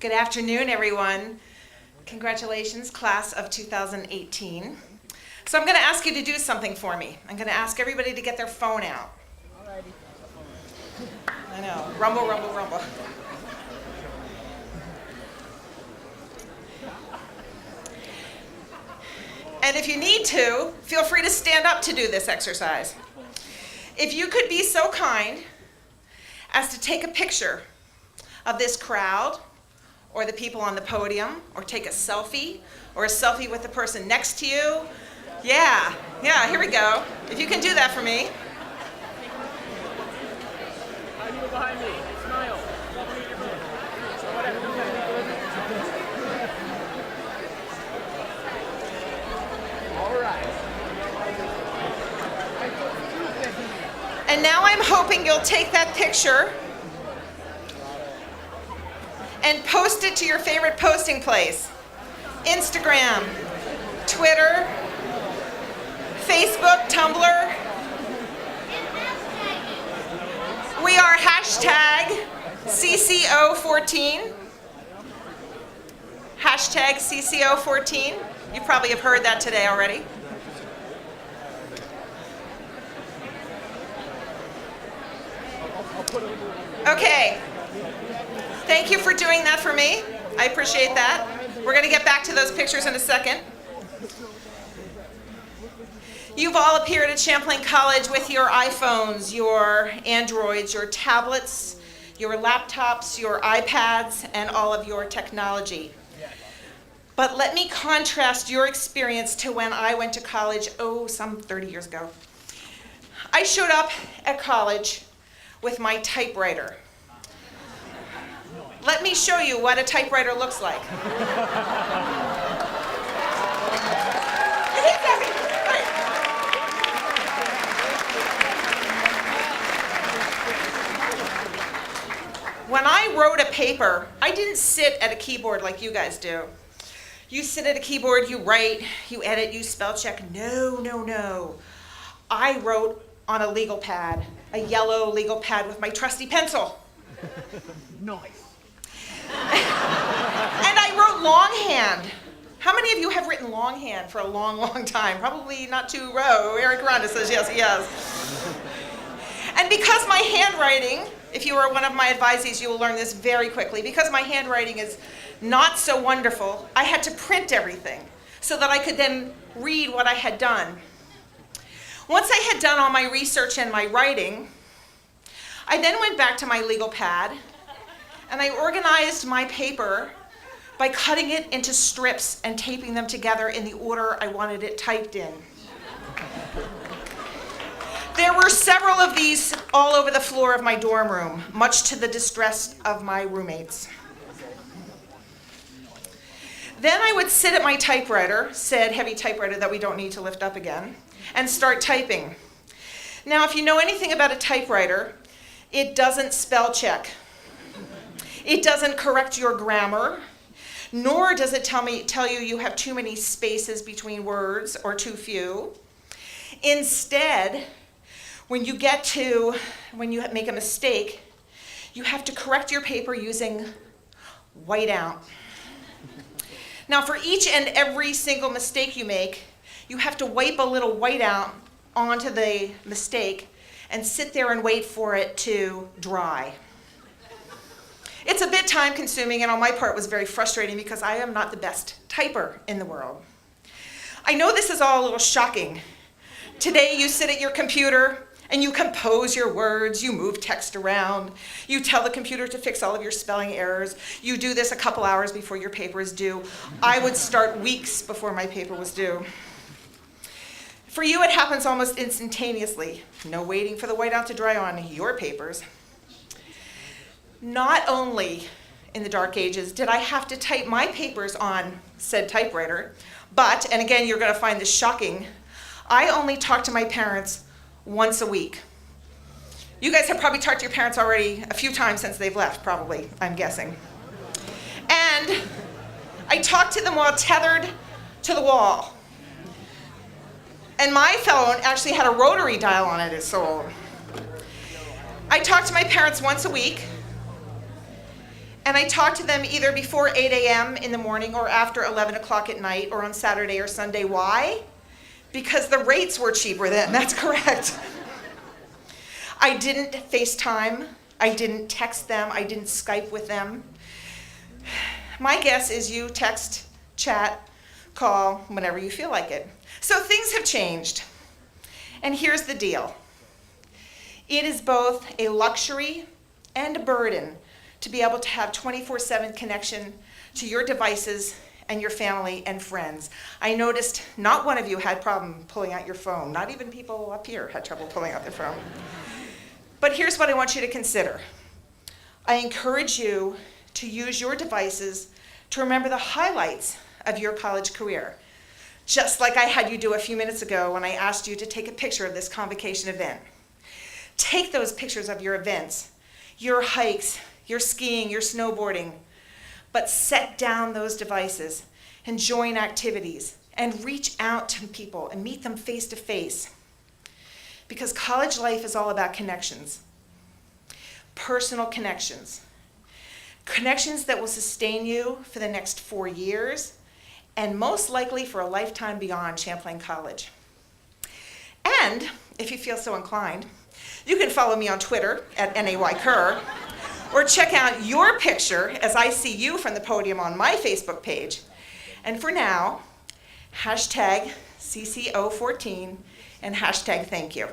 Good afternoon, everyone. Congratulations, class of 2018. So I'm going to ask you to do something for me. I'm going to ask everybody to get their phone out. I know, rumble, rumble, rumble. And if you need to, feel free to stand up to do this exercise. If you could be so kind as to take a picture of this crowd or the people on the podium, or take a selfie, or a selfie with the person next to you. Yeah, here we go. If you can do that for me. You behind me. Smile. All right. And now I'm hoping you'll take that picture and post it to your favorite posting place. Instagram, Twitter, Facebook, Tumblr. We are hashtag CCO14. Hashtag CCO14. You probably have heard that today already. Okay. Thank you for doing that for me. I appreciate that. We're going to get back to those pictures in a second. You've all appeared at Champlain College with your iPhones, your Androids, your tablets, your laptops, your iPads, and all of your technology. But let me contrast your experience to when I went to college, some 30 years ago. I showed up at college with my typewriter. Let me show you what a typewriter looks like. When I wrote a paper, I didn't sit at a keyboard like you guys do. You sit at a keyboard, you write, you edit, you spell check. No. I wrote on a legal pad, a yellow legal pad with my trusty pencil. Nice. And I wrote longhand. How many of you have written longhand for a long, long time? Probably not too row. Eric Ronda says yes, he has. And because my handwriting, if you are one of my advisees, you will learn this very quickly. Because my handwriting is not so wonderful, I had to print everything so that I could then read what I had done. Once I had done all my research and my writing, I then went back to my legal pad and I organized my paper by cutting it into strips and taping them together in the order I wanted it typed in. There were several of these all over the floor of my dorm room, much to the distress of my roommates. Then I would sit at my typewriter, said heavy typewriter that we don't need to lift up again, and start typing. Now, if you know anything about a typewriter, it doesn't spell check. It doesn't correct your grammar, nor does it tell you you have too many spaces between words or too few. Instead, when you make a mistake, you have to correct your paper using whiteout. Now, for each and every single mistake you make, you have to wipe a little whiteout onto the mistake and sit there and wait for it to dry. It's a bit time consuming, and on my part was very frustrating because I am not the best typer in the world. I know this is all a little shocking. Today you sit at your computer and you compose your words, you move text around, you tell the computer to fix all of your spelling errors. You do this a couple hours before your paper is due. I would start weeks before my paper was due. For you, it happens almost instantaneously. No waiting for the whiteout to dry on your papers. Not only in the dark ages did I have to type my papers on said typewriter, but, and again, you're going to find this shocking, I only talk to my parents once a week. You guys have probably talked to your parents already a few times since they've left, probably, I'm guessing. And I talk to them while tethered to the wall. And my phone actually had a rotary dial on it, it's so old. I talk to my parents once a week, And I talk to them either before 8 a.m. in the morning or after 11 o'clock at night or on Saturday or Sunday. Why? Because the rates were cheaper then, that's correct. I didn't FaceTime, I didn't text them, I didn't Skype with them. My guess is you text, chat, call, whenever you feel like it. So things have changed. And here's the deal. It is both a luxury and a burden to be able to have 24/7 connection to your devices and your family and friends. I noticed not one of you had problem pulling out your phone. Not even people up here had trouble pulling out their phone. But here's what I want you to consider. I encourage you to use your devices to remember the highlights of your college career, just like I had you do a few minutes ago when I asked you to take a picture of this convocation event. Take those pictures of your events, your hikes, your skiing, your snowboarding, but set down those devices and join activities and reach out to people and meet them face to face. Because college life is all about connections, personal connections, connections that will sustain you for the next 4 years and most likely for a lifetime beyond Champlain College. And if you feel so inclined, you can follow me on Twitter at NAYKerr, or check out your picture as I see you from the podium on my Facebook page. And for now, hashtag CCO14 and hashtag thank you.